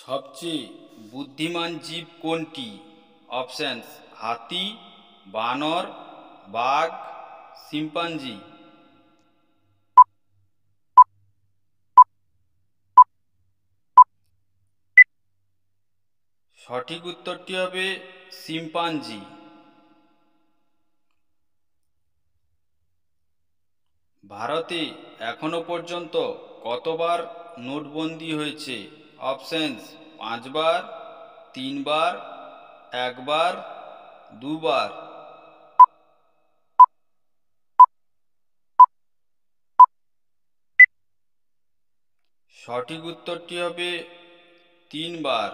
সবচেয়ে বুদ্ধিমান জীব কোনটি? অপশনস: হাতি, বানর, বাঘ, শিম্পাঞ্জি। সঠিক উত্তরটি হবে শিম্পাঞ্জি। ভারতে এখনো পর্যন্ত কতবার নোটবন্দি হয়েছে? অপশনস: 5 বার, 3 বার, 1 বার, 2 বার। সঠিক উত্তরটি হবে 3 বার।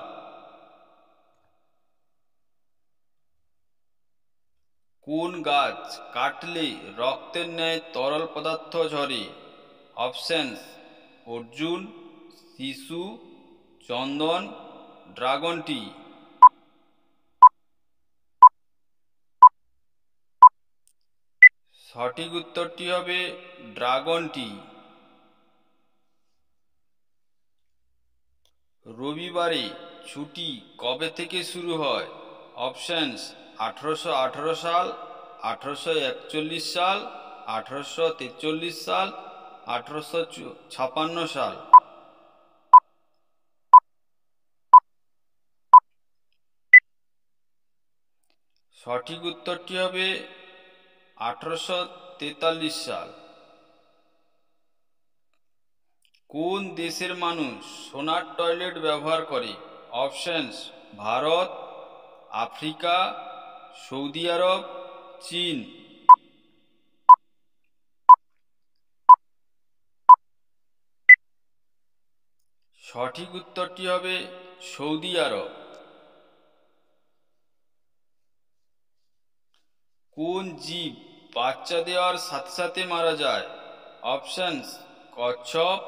কোন গাছ কাটলে রক্তের ন্যায় তরল পদার্থ ঝরে? অপশনস: অর্জুন, শিশু, চন্দন, ড্রাগন টি। সঠিক উত্তরটি হবে ড্রাগন টি। রবিবারে ছুটি কবে থেকে শুরু হয়? অপশনস: 1818 সাল, 1841 সাল, 1843 সাল, 1856 সাল। সঠিক উত্তরটি হবে 1843 সাল। কোন দেশের মানুষ সোনার টয়লেট ব্যবহার করে? অপশনস: ভারত, আফ্রিকা, সৌদি আরব, চীন। সঠিক উত্তরটি হবে সৌদি আরব। কোন জীব বাচ্চা দেওয়ার সাথে সাথে মারা যায়? অপশনস: কচ্ছপ,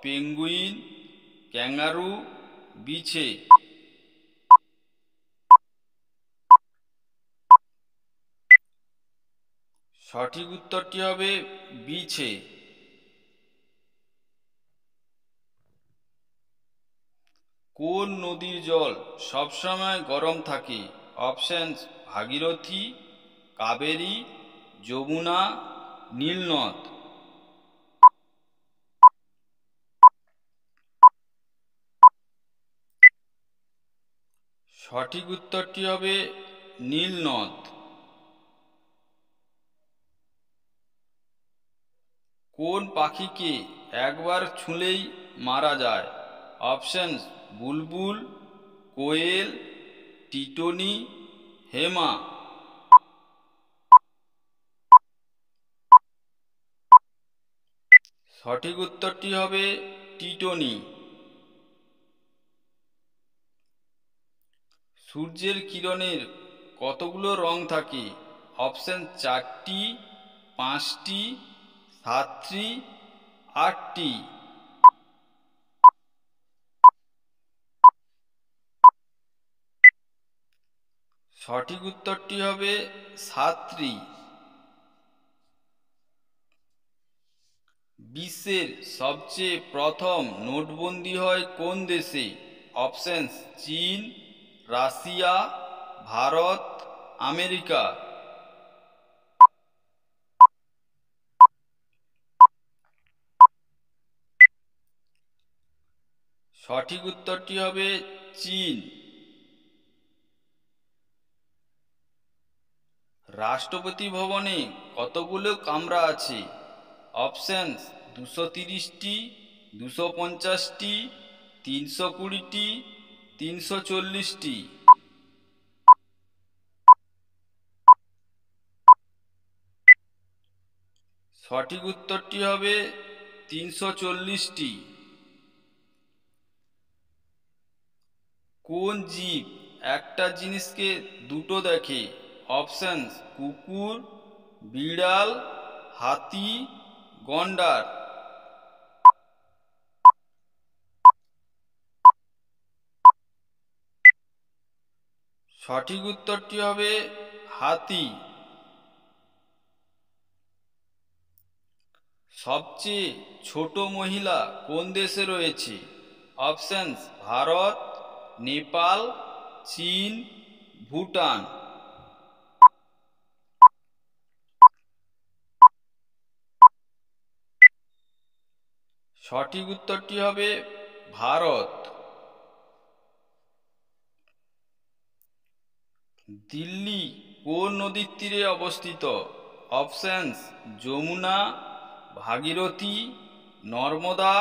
পেঙ্গুইন, ক্যাঙ্গারু, বিছে। সঠিক উত্তরটি হবে বিছে। কোন নদীর জল সবসময় গরম থাকে? অপশনস: ভাগীরথী, কাবেরী, যমুনা, নীলনদ। সঠিক উত্তরটি হবে নীলনদ। কোন পাখিকে একবার ছুঁলেই মারা যায়? অপশনস: বুলবুল, কোয়েল, টিটনি, হেমা। সঠিক উত্তরটি হবে টিটনি। সূর্যের কিরণের কতগুলো রং থাকে? অপশন: 4টি, 5টি, 7টি, 8টি। সঠিক উত্তরটি হবে 7টি। বিশ্বের সবচেয়ে প্রথম নোটবন্দি হয় কোন দেশে? অপশনস: চীন, রাশিয়া, ভারত, আমেরিকা। সঠিক উত্তরটি হবে চীন। রাষ্ট্রপতি ভবনে কতগুলো কামরা আছে? অপশনস: 230টি, 250টি, 320টি, 340টি। সঠিক উত্তরটি হবে 340টি। কোন জীব একটা জিনিসকে দুটো দেখে? অপশনস: কুকুর, বিড়াল, হাতি, গন্ডার। সঠিক উত্তরটি হবে হাতি। সবচেয়ে ছোট মহিলা কোন দেশে রয়েছে? অপশনস: ভারত, নেপাল, চীন, ভুটান। সঠিক উত্তরটি হবে ভারত। দিল্লি কোন নদীর তীরে অবস্থিত? অপশনস: যমুনা, ভাগীরথী, নর্মদা,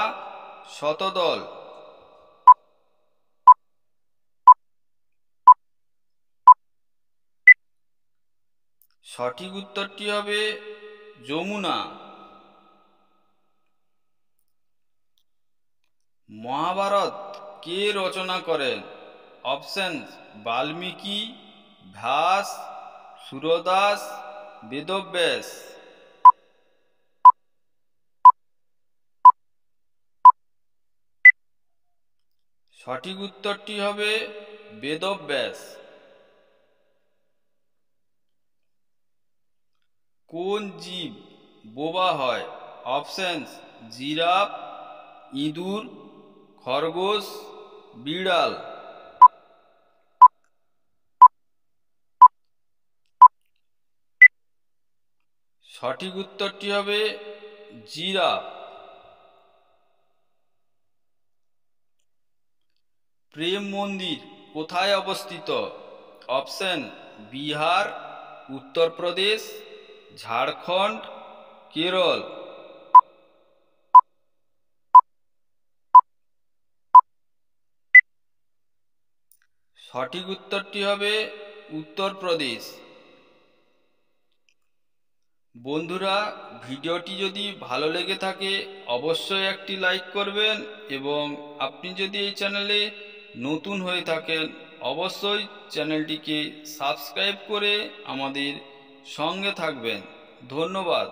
শতদল। সঠিক উত্তরটি হবে যমুনা। মহাভারত কে রচনা করেন? অপশনস: বাল্মীকি, ব্যাস, সূরদাস, বেদব্যাস। সঠিক উত্তরটি হবে বেদব্যাস। কোন জীব বোবা হয়? অপশনস: জিরাফ, ইঁদুর, খরগোশ, বিড়াল। সঠিক উত্তরটি হবে জিরাফ। প্রেম মন্দির কোথায় অবস্থিত? অপশন: বিহার, উত্তরপ্রদেশ, ঝাড়খণ্ড, কেরল। সঠিক উত্তরটি হবে উত্তরপ্রদেশ। বন্ধুরা, ভিডিওটি যদি ভালো লেগে থাকে অবশ্যই একটি লাইক করবেন, এবং আপনি যদি এই চ্যানেলে নতুন হয়ে থাকেন অবশ্যই চ্যানেলটিকে সাবস্ক্রাইব করে আমাদের সঙ্গে থাকবেন। ধন্যবাদ।